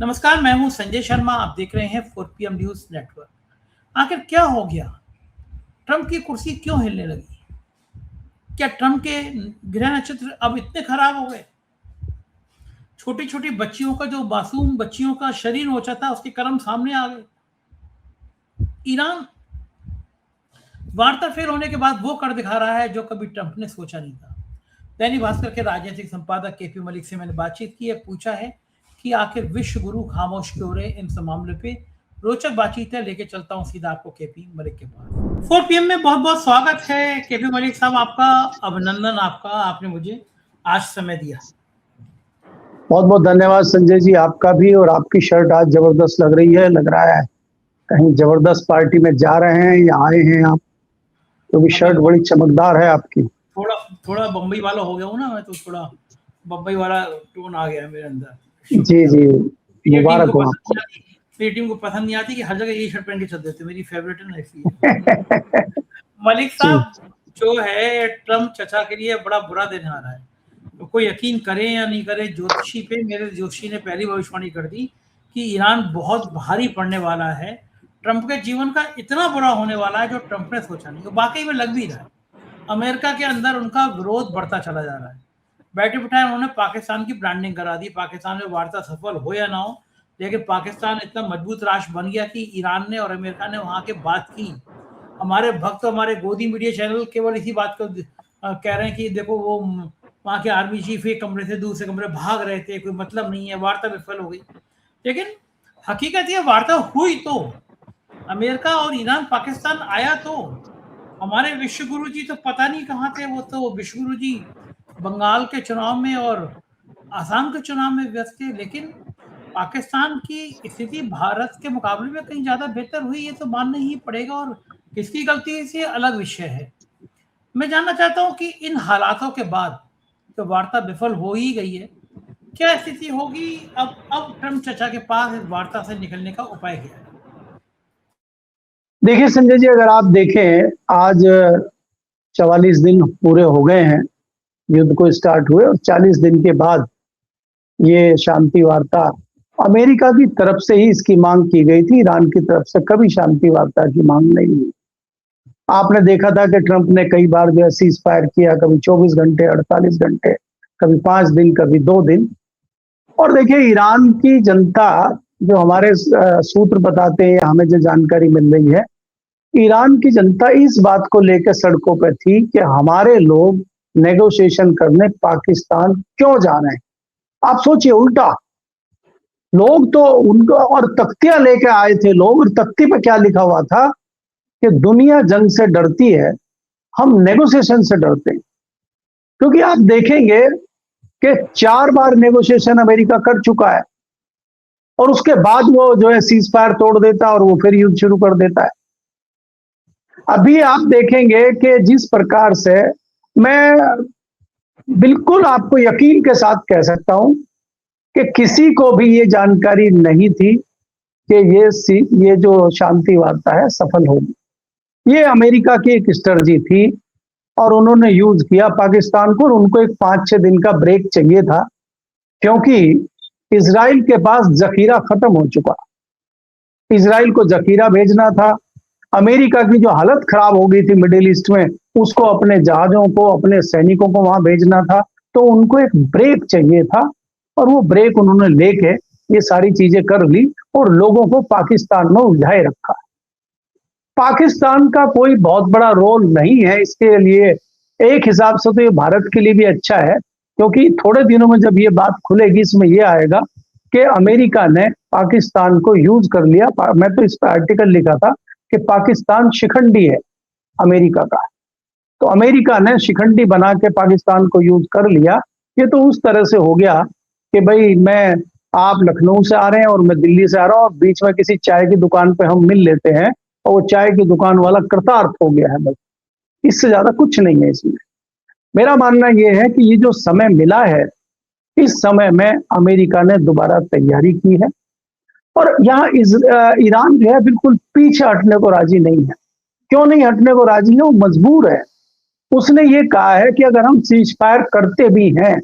नमस्कार, मैं हूं संजय शर्मा। आप देख रहे हैं 4PM न्यूज नेटवर्क। आखिर क्या हो गया? ट्रंप की कुर्सी क्यों हिलने लगी? क्या ट्रंप के ग्रह नक्षत्र अब इतने खराब हो गए? छोटी छोटी बच्चियों का, जो मासूम बच्चियों का शरीर नोचा था, उसके कर्म सामने आ गए। ईरान वार्ता फेल होने के बाद वो कर दिखा रहा है जो कभी ट्रंप ने सोचा नहीं था। दैनिक भास्कर के राजनीतिक संपादक केपी मलिक से मैंने बातचीत की है। पूछा है कि आखिर विश्व गुरु खामोश क्यों रहे। इन मामले पे रोचक बातचीत है। लेके चलता हूं सीधा आपको केपी मलिक के पास। 4PM में बहुत बहुत स्वागत है केपी मलिक साहब आपका। अभिनंदन आपका, आपने मुझे आज समय दिया। बहुत बहुत धन्यवाद संजय जी, आपका भी। और आपकी शर्ट आज जबरदस्त लग रही है। लग रहा है कहीं जबरदस्त पार्टी में जा रहे हैं या आए हैं आप, क्योंकि तो शर्ट बड़ी चमकदार है आपकी। थोड़ा थोड़ा बम्बई वाला हो गया हूँ ना मैं, तो थोड़ा बम्बई वाला टोन आ गया मेरे अंदर। जी जी, मुबारक हो आपको। मेरी टीम को पसंद नहीं आती कि हर जगह यही शर्ट पहन के चल देते। मेरी फेवरेट है ना, इसलिए। मलिक साहब, जो है ट्रम्प चचा के लिए बड़ा बुरा दिन आ रहा है। तो कोई यकीन करे या नहीं करे, ज्योतिषी पे मेरे ज्योतिषी ने पहली भविष्यवाणी कर दी कि ईरान बहुत भारी पड़ने वाला है। ट्रंप के जीवन का इतना बुरा होने वाला है जो ट्रंप ने सोचा नहीं। वाकई में लग भी रहा है। अमेरिका के अंदर उनका विरोध बढ़ता चला जा रहा है। बैठे बिठाए उन्होंने पाकिस्तान की ब्रांडिंग करा दी। पाकिस्तान में वार्ता सफल हो या ना हो, लेकिन पाकिस्तान इतना मजबूत राष्ट्र बन गया कि ईरान ने और अमेरिका ने वहां के बात की। हमारे भक्त, हमारे गोदी मीडिया चैनल केवल इसी बात को कह रहे हैं कि देखो वो वहां के आर्मी चीफ एक कमरे से दूसरे कमरे भाग रहे थे, कोई मतलब नहीं है, वार्ता विफल हो गई। लेकिन हकीकत ये, वार्ता हुई तो अमेरिका और ईरान पाकिस्तान आया तो हमारे विश्व गुरु जी तो पता नहीं कहाँ थे। वो तो विश्व गुरु जी बंगाल के चुनाव में और आसाम के चुनाव में व्यस्त थे। लेकिन पाकिस्तान की स्थिति भारत के मुकाबले में कहीं ज्यादा बेहतर हुई, ये तो मानना ही पड़ेगा। और किसकी गलती से अलग विषय है। मैं जानना चाहता हूं कि इन हालातों के बाद जो वार्ता विफल हो ही गई है, क्या स्थिति होगी अब ट्रंप चचा के पास इस वार्ता से निकलने का उपाय क्या है? देखिए संजय जी, अगर आप देखें, आज 44 दिन पूरे हो गए हैं युद्ध को स्टार्ट हुए, और 40 दिन के बाद ये शांति वार्ता अमेरिका की तरफ से ही इसकी मांग की गई थी। ईरान की तरफ से कभी शांति वार्ता की मांग नहीं हुई। आपने देखा था कि ट्रंप ने कई बार जो है सीज फायर किया, कभी 24 घंटे, 48 घंटे, कभी 5 दिन, कभी 2 दिन। और देखिए, ईरान की जनता, जो हमारे सूत्र बताते हैं, हमें जो जानकारी मिल रही है, ईरान की जनता इस बात को लेकर सड़कों पर थी कि हमारे लोग नेगोशिएशन करने पाकिस्तान क्यों जा रहे हैं। आप सोचिए, उल्टा लोग तो उनको और तख्तियां लेके आए थे लोग, और तख्ती पे क्या लिखा हुआ था कि दुनिया जंग से डरती है, हम नेगोशिएशन से डरते हैं। क्योंकि आप देखेंगे कि 4 बार नेगोशिएशन अमेरिका कर चुका है, और उसके बाद वो जो है सीज फायर तोड़ देता है और वो फिर युद्ध शुरू कर देता है। अभी आप देखेंगे कि जिस प्रकार से, मैं बिल्कुल आपको यकीन के साथ कह सकता हूं कि किसी को भी ये जानकारी नहीं थी कि ये जो शांति वार्ता है सफल होगी। ये अमेरिका की एक स्ट्रेटजी थी, और उन्होंने यूज किया पाकिस्तान को। उनको एक 5-6 दिन का ब्रेक चाहिए था, क्योंकि इजराइल के पास जखीरा खत्म हो चुका। इजराइल को जखीरा भेजना था। अमेरिका की जो हालत खराब हो गई थी मिडिल ईस्ट में, उसको अपने जहाजों को, अपने सैनिकों को वहां भेजना था। तो उनको एक ब्रेक चाहिए था, और वो ब्रेक उन्होंने लेके ये सारी चीजें कर ली और लोगों को पाकिस्तान में उलझाए रखा। पाकिस्तान का कोई बहुत बड़ा रोल नहीं है इसके लिए। एक हिसाब से तो ये भारत के लिए भी अच्छा है, क्योंकि थोड़े दिनों में जब ये बात खुलेगी, इसमें ये आएगा कि अमेरिका ने पाकिस्तान को यूज कर लिया। मैं तो इस पर आर्टिकल लिखा था कि पाकिस्तान शिखंडी है अमेरिका का। तो अमेरिका ने शिखंडी बना के पाकिस्तान को यूज कर लिया। ये तो उस तरह से हो गया कि भाई, आप लखनऊ से आ रहे हैं और मैं दिल्ली से आ रहा हूं, और बीच में किसी चाय की दुकान पे हम मिल लेते हैं, और वो चाय की दुकान वाला कृतार्थ हो गया है। बस इससे ज्यादा कुछ नहीं है इसमें। मेरा मानना यह है कि ये जो समय मिला है, इस समय में अमेरिका ने दोबारा तैयारी की है, और यहाँ ईरान जो है बिल्कुल पीछे हटने को राजी नहीं है। क्यों नहीं हटने को राजी है? वो मजबूर है। उसने ये कहा है कि अगर हम सीज फायर करते भी हैं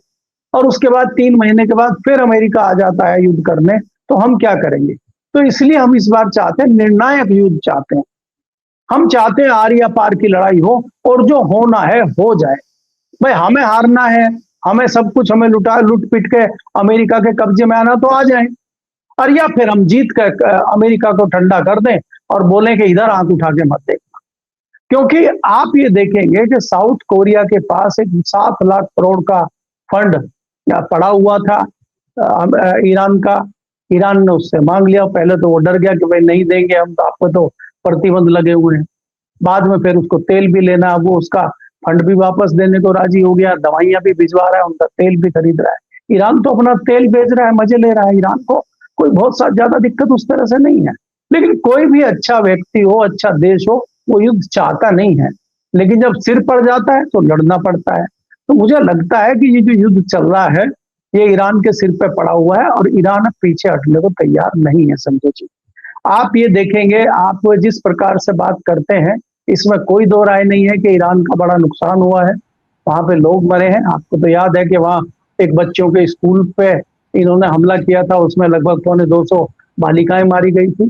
और उसके बाद 3 महीने के बाद फिर अमेरिका आ जाता है युद्ध करने, तो हम क्या करेंगे? तो इसलिए हम इस बार चाहते हैं, निर्णायक युद्ध चाहते हैं। हम चाहते हैं आर या पार की लड़ाई हो, और जो होना है हो जाए। भाई हमें हारना है, हमें सब कुछ, हमें लूट पिट के अमेरिका के कब्जे में आना, तो आ जाए। और या फिर हम जीत कर अमेरिका को ठंडा कर दें और बोलें कि इधर आंख उठा के मत देखना। क्योंकि आप ये देखेंगे कि साउथ कोरिया के पास एक 7 लाख करोड़ का फंड पड़ा हुआ था ईरान का। ईरान ने उससे मांग लिया। पहले तो वो डर गया कि भाई नहीं देंगे हम, तो आपको तो प्रतिबंध लगे हुए हैं। बाद में फिर उसको तेल भी लेना, वो उसका फंड भी वापस देने को राजी हो गया, दवाइयां भी भिजवा रहा है, उनका तेल भी खरीद रहा है। ईरान तो अपना तेल बेच रहा है, मजे ले रहा है। ईरान को कोई बहुत ज्यादा दिक्कत उस तरह से नहीं है। लेकिन कोई भी अच्छा व्यक्ति हो, अच्छा देश हो, वो युद्ध चाहता नहीं है। लेकिन जब सिर पड़ जाता है तो लड़ना पड़ता है। तो मुझे लगता है कि ये जो युद्ध चल रहा है, ये ईरान के सिर पे पड़ा हुआ है और ईरान पीछे हटने को तैयार नहीं है। संजय जी, आप ये देखेंगे, आप जिस प्रकार से बात करते हैं, इसमें कोई दो राय नहीं है कि ईरान का बड़ा नुकसान हुआ है। वहां पे लोग मरे हैं। आपको तो याद है कि वहां एक बच्चों के स्कूल पे इन्होंने हमला किया था, उसमें लगभग 250 बालिकाएं मारी गई थी।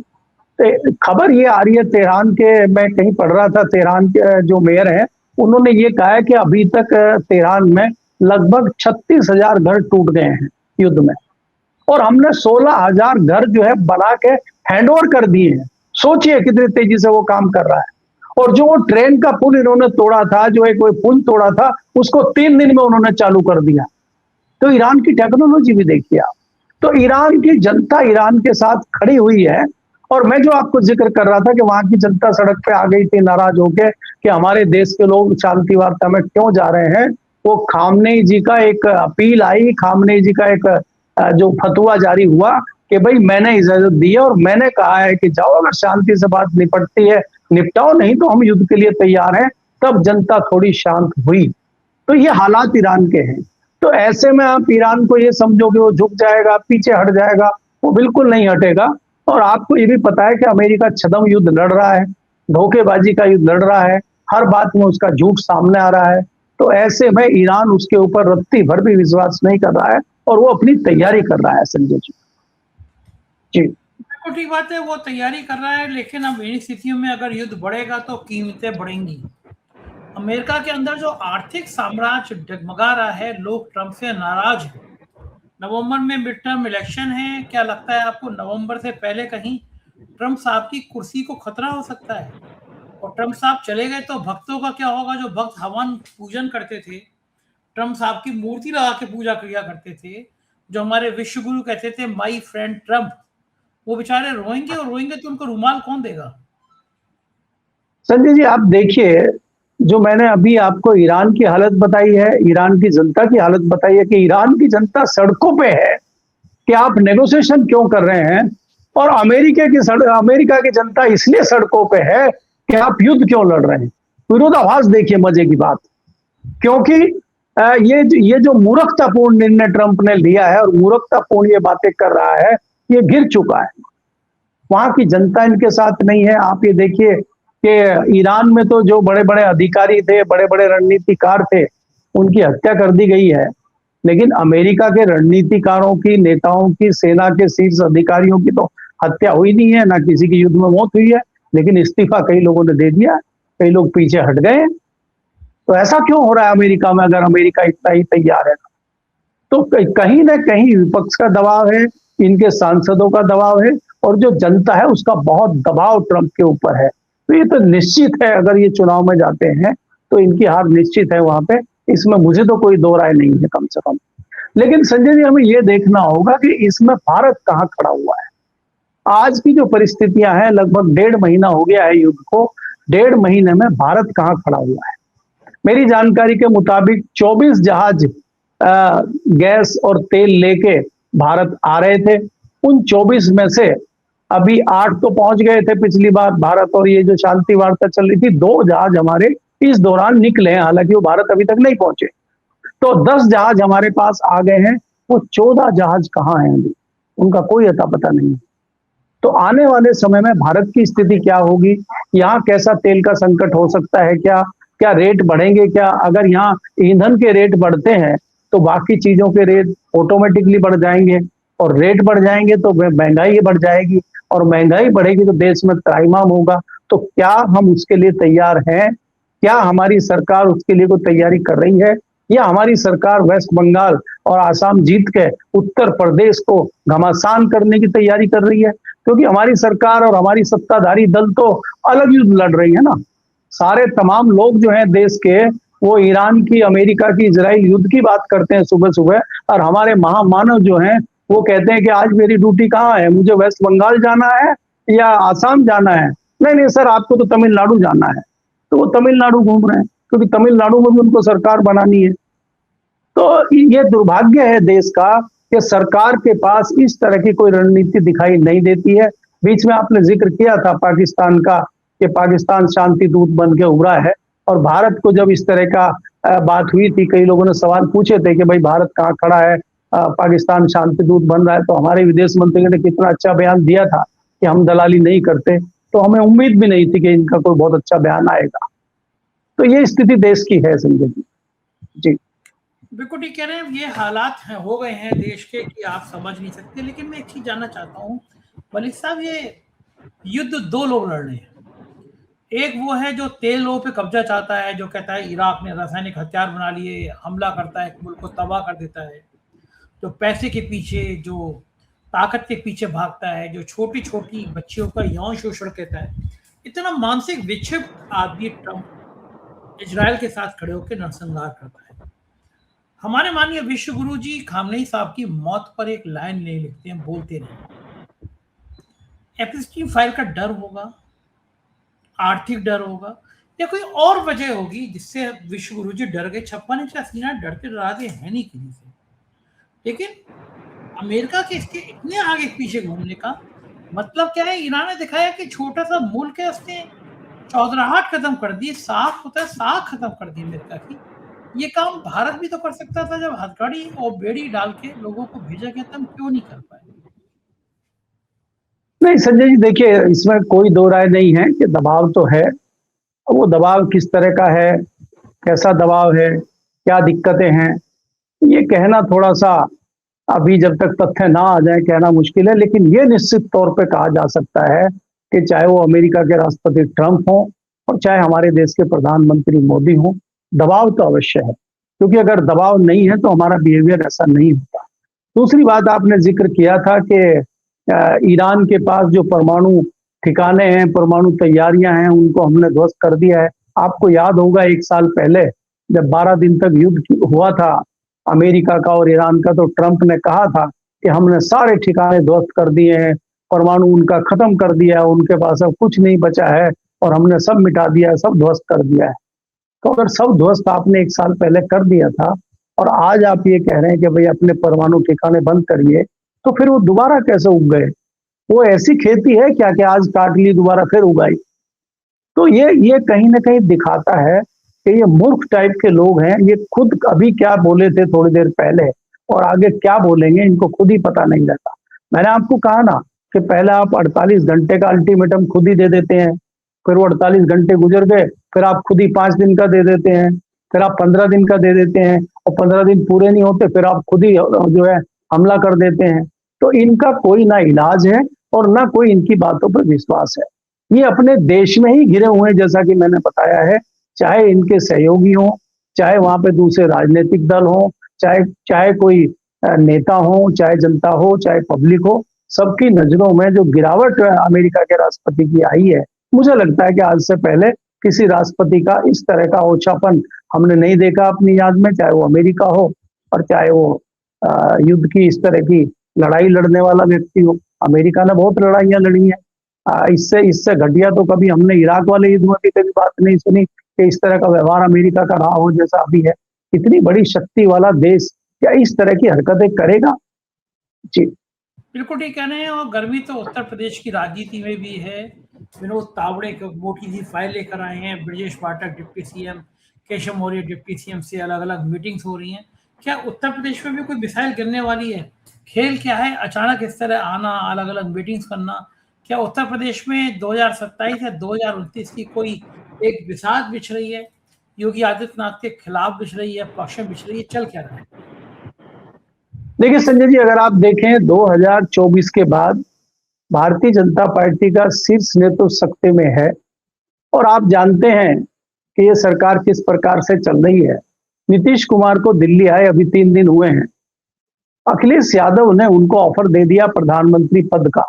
तो खबर ये आ रही है तेहरान के, मैं कहीं पढ़ रहा था, तेहरान के जो मेयर हैं उन्होंने ये कहा है कि अभी तक तेहरान में लगभग 36,000 घर टूट गए हैं युद्ध में, और हमने 16,000 घर जो है बना के हैंडओवर कर दिए हैं। सोचिए कितनी तेजी से वो काम कर रहा है। और जो वो ट्रेन का पुल इन्होंने तोड़ा था, जो एक पुल तोड़ा था, उसको 3 दिन में उन्होंने चालू कर दिया। तो ईरान की टेक्नोलॉजी भी देखिए आप। तो ईरान की जनता ईरान के साथ खड़ी हुई है। और मैं जो आपको जिक्र कर रहा था कि वहां की जनता सड़क पे आ गई थी नाराज होकर कि हमारे देश के लोग शांति वार्ता में क्यों जा रहे हैं, वो खामनेई जी का एक अपील आई, खामनेई जी का एक जो फतवा जारी हुआ कि भाई मैंने इजाजत दी है और मैंने कहा है कि जाओ, अगर शांति से बात निपटती है निपटाओ, नहीं तो हम युद्ध के लिए तैयार हैं। तब जनता थोड़ी शांत हुई। तो ये हालात ईरान के हैं। तो ऐसे में आप ईरान को ये समझो कि वो झुक जाएगा, पीछे हट जाएगा, वो बिल्कुल नहीं हटेगा। और आपको ये भी पता है कि अमेरिका छद्म युद्ध लड़ रहा है, धोखेबाजी का युद्ध लड़ रहा है, हर बात में उसका झूठ सामने आ रहा है। तो ऐसे में ईरान उसके ऊपर रत्ती भर भी विश्वास नहीं कर रहा है और वो अपनी तैयारी कर रहा है। संजय जी, जी तो ठीक बात है, वो तैयारी कर रहा है, लेकिन अब इन स्थितियों में अगर युद्ध बढ़ेगा तो कीमतें बढ़ेंगी। अमेरिका के अंदर जो आर्थिक साम्राज्य डगमगा रहा है, लोग ट्रंप से नाराज हैं। नवंबर में मिड टर्म इलेक्शन है, क्या लगता है आपको नवंबर से पहले कहीं ट्रंप साहब की कुर्सी को खतरा हो सकता है? और ट्रंप साहब चले गए तो भक्तों का क्या होगा, जो भक्त हवन पूजन करते थे, ट्रंप साहब की मूर्ति लगा के पूजा किया करते थे, जो हमारे विश्व गुरु कहते थे माई फ्रेंड ट्रंप, वो बेचारे रोएंगे, और रोएंगे तो उनको रुमाल कौन देगा? संजय जी, आप देखिए, जो मैंने अभी आपको ईरान की हालत बताई है, ईरान की जनता की हालत बताई है कि ईरान की जनता सड़कों पे है कि आप नेगोशिएशन क्यों कर रहे हैं, और अमेरिका की जनता इसलिए सड़कों पे है कि आप युद्ध क्यों लड़ रहे हैं। विरोधाभास देखिए, मजे की बात, क्योंकि ये जो मूर्खतापूर्ण निर्णय ट्रंप ने लिया है और मूर्खतापूर्ण ये बातें कर रहा है, ये गिर चुका है। वहां की जनता इनके साथ नहीं है। आप ये देखिए कि ईरान में तो जो बड़े बड़े अधिकारी थे, बड़े बड़े रणनीतिकार थे, उनकी हत्या कर दी गई है। लेकिन अमेरिका के रणनीतिकारों की, नेताओं की, सेना के शीर्ष अधिकारियों की तो हत्या हुई नहीं है, ना किसी की युद्ध में मौत हुई है। लेकिन इस्तीफा कई लोगों ने दे दिया, कई लोग पीछे हट गए। तो ऐसा क्यों हो रहा है अमेरिका में, अगर अमेरिका इतना ही तैयार है? तो कहीं ना कहीं विपक्ष का दबाव है, इनके सांसदों का दबाव है, और जो जनता है उसका बहुत दबाव ट्रंप के ऊपर है। तो ये तो निश्चित है, अगर ये चुनाव में जाते हैं तो इनकी हार निश्चित है वहां पे। इसमें मुझे तो कोई दो राय नहीं है, कम से कम। लेकिन संजय जी, हमें ये देखना होगा कि इसमें भारत कहाँ खड़ा हुआ है। आज की जो परिस्थितियां हैं, लगभग 1.5 महीना हो गया है युद्ध को, 1.5 महीने में भारत कहाँ खड़ा हुआ है। मेरी जानकारी के मुताबिक 24 जहाज गैस और तेल लेके भारत आ रहे थे। उन 24 में से अभी 8 तो पहुंच गए थे पिछली बार भारत, और ये जो शांति वार्ता चल रही थी, 2 जहाज हमारे इस दौरान निकले हैं, हालांकि वो भारत अभी तक नहीं पहुंचे। तो 10 जहाज हमारे पास आ गए हैं। वो 14 जहाज कहाँ हैं अभी, उनका कोई अता पता नहीं। तो आने वाले समय में भारत की स्थिति क्या होगी, यहाँ कैसा तेल का संकट हो सकता है, क्या रेट बढ़ेंगे क्या? अगर यहाँ ईंधन के रेट बढ़ते हैं तो बाकी चीजों के रेट ऑटोमेटिकली बढ़ जाएंगे। और रेट बढ़ जाएंगे तो महंगाई बढ़ जाएगी, और महंगाई बढ़ेगी तो देश में त्राहिमाम होगा। तो क्या हम उसके लिए तैयार हैं? क्या हमारी सरकार उसके लिए कोई तैयारी कर रही है, या हमारी सरकार वेस्ट बंगाल और आसाम जीत के उत्तर प्रदेश को घमासान करने की तैयारी कर रही है? क्योंकि हमारी सरकार और हमारी सत्ताधारी दल तो अलग युद्ध लड़ रही है ना। सारे तमाम लोग जो हैं देश के, वो ईरान की, अमेरिका की, इजराइल युद्ध की बात करते हैं सुबह सुबह, और हमारे महामानव जो हैं वो कहते हैं कि आज मेरी ड्यूटी कहाँ है, मुझे वेस्ट बंगाल जाना है या आसाम जाना है? नहीं नहीं सर, आपको तो तमिलनाडु जाना है। तो वो तमिलनाडु घूम रहे हैं, क्योंकि तमिलनाडु में भी उनको सरकार बनानी है। तो ये दुर्भाग्य है देश का कि सरकार के पास इस तरह की कोई रणनीति दिखाई नहीं देती है। बीच में आपने जिक्र किया था पाकिस्तान का, कि पाकिस्तान शांति दूत बन के उभरा है, और भारत को जब इस तरह का बात हुई थी, कई लोगों ने सवाल पूछे थे कि भाई भारत कहाँ खड़ा है, पाकिस्तान शांति दूत बन रहा है, तो हमारे विदेश मंत्री ने कितना अच्छा बयान दिया था कि हम दलाली नहीं करते। तो हमें उम्मीद भी नहीं थी कि इनका कोई बहुत अच्छा बयान आएगा। तो ये स्थिति देश की है संजय जी। जी बिल्कुल ठीक कह रहे हैं। ये हालात हैं, हो गए हैं देश के कि आप समझ नहीं सकते। लेकिन मैं एक चीज जानना चाहता हूँ मलिक साहब, ये युद्ध दो लोग लड़ रहे हैं। एक वो है जो तेलों पे कब्जा चाहता है, जो कहता है इराक ने रासायनिक हथियार बना लिए, हमला करता है, मुल्क को तबाह कर देता है। जो पैसे के पीछे, जो ताकत के पीछे भागता है, जो छोटी छोटी बच्चियों का यौन शोषण कहता है। इतना मानसिक विक्षिप्त आदमी ट्रंप इजराइल के साथ खड़े होकर नरसंहार करता है। हमारे माननीय विश्व गुरु जी खामनेई साहब की मौत पर एक लाइन नहीं लिखते हैं, बोलते नहीं। एपस्टीन फाइल का डर होगा, आर्थिक डर होगा, या कोई और वजह होगी जिससे विश्व गुरु जी डर गए। छप्पन इंच का सीना डरते डराते हैं नहीं किसी से। लेकिन अमेरिका के इसके इतने आगे पीछे घूमने का मतलब क्या है? ईरान ने दिखाया कि छोटा सा मुल्क है, उसने चौधराहट खत्म कर दी, साख होता है, साख खत्म कर दी अमेरिका की। ये काम भारत भी तो कर सकता था। जब हथकड़ी और बेड़ी डाल के लोगों को भेजा गया था, हम क्यों नहीं कर पाए? नहीं संजय जी, देखिए इसमें कोई दो राय नहीं है कि दबाव तो है। वो दबाव किस तरह का है, कैसा दबाव है, क्या दिक्कतें हैं, ये कहना थोड़ा सा अभी जब तक तथ्य ना आ जाए कहना मुश्किल है। लेकिन ये निश्चित तौर पे कहा जा सकता है कि चाहे वो अमेरिका के राष्ट्रपति ट्रंप हो और चाहे हमारे देश के प्रधानमंत्री मोदी हो, दबाव तो अवश्य है। क्योंकि अगर दबाव नहीं है तो हमारा बिहेवियर ऐसा नहीं होता। दूसरी बात आपने जिक्र किया था कि ईरान के पास जो परमाणु ठिकाने हैं, परमाणु तैयारियां हैं, उनको हमने ध्वस्त कर दिया है। आपको याद होगा 1 साल पहले जब 12 दिन तक युद्ध हुआ था अमेरिका का और ईरान का, तो ट्रंप ने कहा था कि हमने सारे ठिकाने ध्वस्त कर दिए हैं, परमाणु उनका खत्म कर दिया है, उनके पास अब कुछ नहीं बचा है और हमने सब मिटा दिया है, सब ध्वस्त कर दिया है। तो अगर सब ध्वस्त आपने 1 साल पहले कर दिया था और आज आप ये कह रहे हैं कि भाई अपने परमाणु ठिकाने बंद करिए, तो फिर वो दोबारा कैसे उग गए? वो ऐसी खेती है क्या कि आज काट ली दोबारा फिर उगाई? तो ये कहीं ना कहीं दिखाता है कि ये मूर्ख टाइप के लोग हैं। ये खुद अभी क्या बोले थे थोड़ी देर पहले और आगे क्या बोलेंगे इनको खुद ही पता नहीं रहता। मैंने आपको कहा ना कि पहले आप 48 घंटे का अल्टीमेटम खुद ही दे देते हैं, फिर वो 48 घंटे गुजर गए, फिर आप खुद ही 5 दिन का दे देते हैं, फिर आप 15 दिन का दे देते हैं, और 15 दिन पूरे नहीं होते फिर आप खुद ही जो है हमला कर देते हैं। तो इनका कोई ना इलाज है और ना कोई इनकी बातों पर विश्वास है। ये अपने देश में ही घिरे हुए हैं, जैसा कि मैंने बताया है। चाहे इनके सहयोगी हों, चाहे वहां पे दूसरे राजनीतिक दल हों, चाहे चाहे कोई नेता हो, चाहे जनता हो, चाहे पब्लिक हो, सबकी नजरों में जो गिरावट अमेरिका के राष्ट्रपति की आई है, मुझे लगता है कि आज से पहले किसी राष्ट्रपति का इस तरह का ओछापन हमने नहीं देखा अपनी याद में, चाहे वो अमेरिका हो और चाहे वो युद्ध की इस तरह की लड़ाई लड़ने वाला व्यक्ति हो। अमेरिका ने बहुत लड़ाइयां लड़ी हैं, इससे इससे घटिया तो कभी हमने इराक वाले युद्ध में भी कभी बात नहीं सुनी कि इस तरह का व्यवहार अमेरिका का रहा हो जैसा अभी है। इतनी बड़ी शक्ति वाला देश क्या इस तरह की हरकतें करेगा? जी बिल्कुल ठीक कह रहे हैं। और गर्मी तो उत्तर प्रदेश की राजनीति में भी है। विनोद तावड़े को मोटी सी फाइल लेकर आए हैं, Brajesh Pathak deputy CM, Keshav Maurya deputy CM से अलग अलग मीटिंग्स हो रही हैं। क्या उत्तर प्रदेश में भी कोई मिसाइल गिरने वाली है? खेल क्या है अचानक इस तरह आना, अलग अलग मीटिंग्स करना? क्या उत्तर प्रदेश में 2027 या 2029 की कोई एक बिसात बिछ रही है? योगी आदित्यनाथ के खिलाफ बिछ रही है, पक्ष में बिछ रही है? चल क्या रहा है? देखिए संजय जी, अगर आप देखें 2024 के बाद भारतीय जनता पार्टी का शीर्ष नेतृत्व सत्ते में है और आप जानते हैं कि ये सरकार किस प्रकार से चल रही है। नीतीश कुमार को दिल्ली आए अभी 3 दिन हुए हैं, अखिलेश यादव ने उनको ऑफर दे दिया प्रधानमंत्री पद का।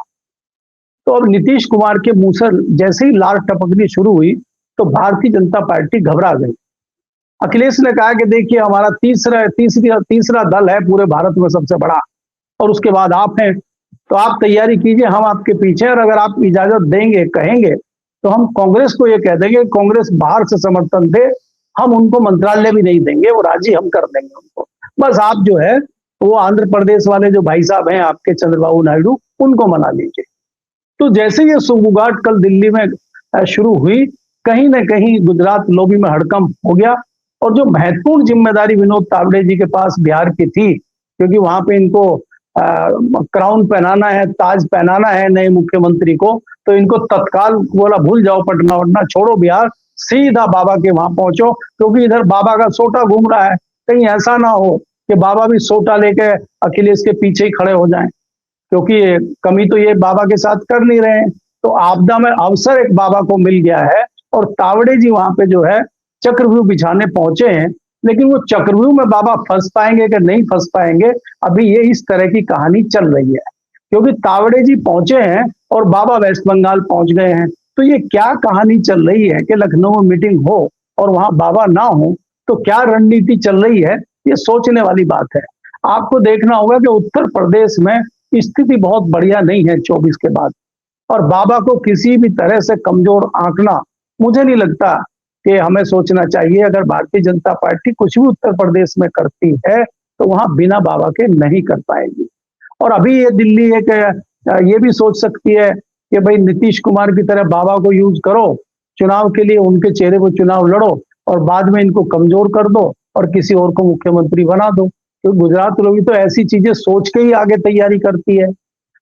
तो अब नीतीश कुमार के मुंह से जैसे ही लार टपकनी शुरू हुई तो भारतीय जनता पार्टी घबरा गई। अखिलेश ने कहा कि देखिए हमारा तीसरा दल है पूरे भारत में सबसे बड़ा, और उसके बाद आप हैं, तो आप तैयारी कीजिए, हम आपके पीछे हैं, और अगर आप इजाजत देंगे कहेंगे तो हम कांग्रेस को ये कह देंगे कांग्रेस बाहर से समर्थन दे, हम उनको मंत्रालय भी नहीं देंगे, वो राजी हम कर देंगे उनको, बस आप जो है वो आंध्र प्रदेश वाले जो भाई साहब हैं आपके चंद्रबाबू नायडू, उनको मना लीजिए। तो जैसे ये सुगबुगाहट कल दिल्ली में शुरू हुई, कहीं ना कहीं गुजरात लॉबी में हड़कंप हो गया, और जो महत्वपूर्ण जिम्मेदारी विनोद तावड़े जी के पास बिहार की थी, क्योंकि वहां पे इनको क्राउन पहनाना है, ताज पहनाना है नए मुख्यमंत्री को, तो इनको तत्काल बोला भूल जाओ पटना वटना, छोड़ो बिहार, सीधा बाबा के वहां पहुंचो, क्योंकि इधर बाबा का सोटा घूम रहा है, कहीं ऐसा ना हो कि बाबा भी सोटा लेके अखिलेश के पीछे ही खड़े हो जाएं, क्योंकि कमी तो ये बाबा के साथ कर नहीं रहे हैं। तो आपदा में अवसर एक बाबा को मिल गया है, और तावड़े जी वहां पे जो है चक्रव्यूह बिछाने पहुंचे हैं, लेकिन वो चक्रव्यूह में बाबा फंस पाएंगे कि नहीं फंस पाएंगे, अभी ये इस तरह की कहानी चल रही है, क्योंकि तावड़े जी पहुंचे हैं और बाबा वेस्ट बंगाल पहुंच गए हैं। तो ये क्या कहानी चल रही है कि लखनऊ में मीटिंग हो और वहां बाबा ना हो, तो क्या रणनीति चल रही है, ये सोचने वाली बात है। आपको देखना होगा कि उत्तर प्रदेश में स्थिति बहुत बढ़िया नहीं है 24 के बाद, और बाबा को किसी भी तरह से कमजोर आंकना मुझे नहीं लगता कि हमें सोचना चाहिए। अगर भारतीय जनता पार्टी कुछ भी उत्तर प्रदेश में करती है तो वहां बिना बाबा के नहीं कर पाएगी। और अभी ये दिल्ली एक ये भी सोच सकती है कि भाई नीतीश कुमार की तरह बाबा को यूज करो चुनाव के लिए, उनके चेहरे पर चुनाव लड़ो और बाद में इनको कमजोर कर दो और किसी और को मुख्यमंत्री बना दो। तो गुजरात लोग तो ऐसी चीजें सोच के ही आगे तैयारी करती है।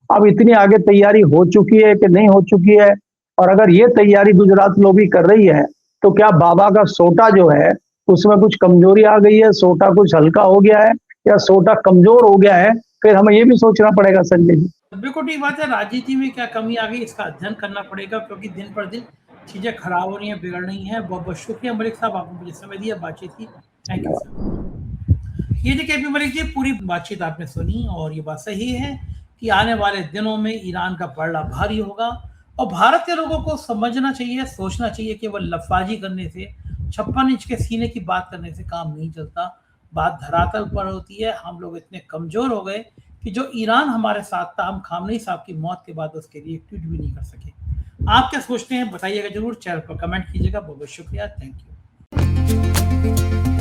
अब इतनी आगे तैयारी हो चुकी है कि नहीं हो चुकी है, और अगर ये तैयारी गुजरात लोग भी कर रही है तो क्या बाबा का सोटा जो है उसमें कुछ कमजोरी आ गई है, सोटा कुछ हल्का हो गया है या सोटा कमजोर हो गया है, फिर हमें ये भी सोचना पड़ेगा संजय जी। बिल्कुल ठीक बात है। राजनीति में क्या कमी आ गई इसका अध्ययन करना पड़ेगा, क्योंकि दिन पर दिन चीजें खराब हो रही हैं, बिगड़ रही हैं। बहुत बहुत शुक्रिया मलिक साहब, आपने मुझे समय दिया, बातचीत की, थैंक यू सर। ये देखिए केपी मलिक जी, पूरी बातचीत आपने सुनी और ये बात सही है कि आने वाले दिनों में ईरान का पलड़ा भारी होगा, और भारत के लोगों को समझना चाहिए, सोचना चाहिए कि वह लफाजी करने से, 56 इंच के सीने की बात करने से काम नहीं चलता। बात धरातल पर होती है। हम लोग इतने कमजोर हो गए कि जो ईरान हमारे साथ था, हम खामनेई साहब की मौत के बाद उसके लिए ट्वीट भी नहीं कर सके। आप क्या सोचते हैं बताइएगा जरूर, चैनल पर कमेंट कीजिएगा। बहुत बहुत शुक्रिया, थैंक यू।